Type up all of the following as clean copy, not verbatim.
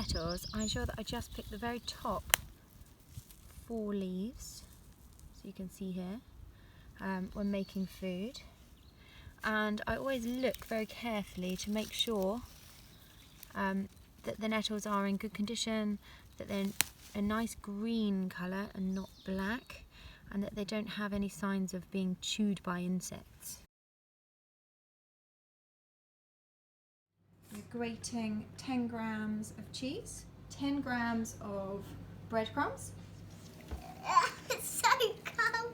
nettles, I ensure that I just pick the very top 4 leaves, so you can see here, when making food. And I always look very carefully to make sure that the nettles are in good condition, that they're a nice green colour and not black, and that they don't have any signs of being chewed by insects. We're grating 10 grams of cheese, 10 grams of breadcrumbs. It's so cold.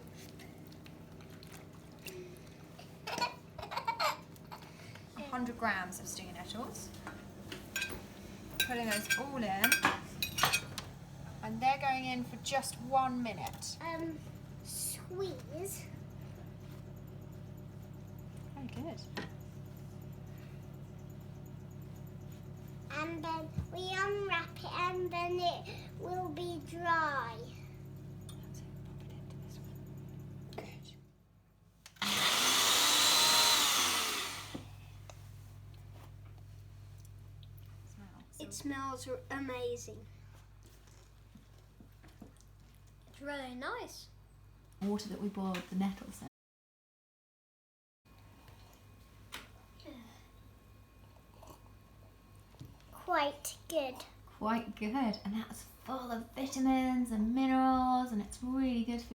100 grams of stinger nettles. Putting those all in, and they're going in for just 1 minute. Squeeze. Very good. And then we unwrap it and then it will be dry. Let's pop it into this one. Good. It smells amazing. It's really nice. Water that we boiled the nettles in. Quite good. Quite good, and that's full of vitamins and minerals, and it's really good for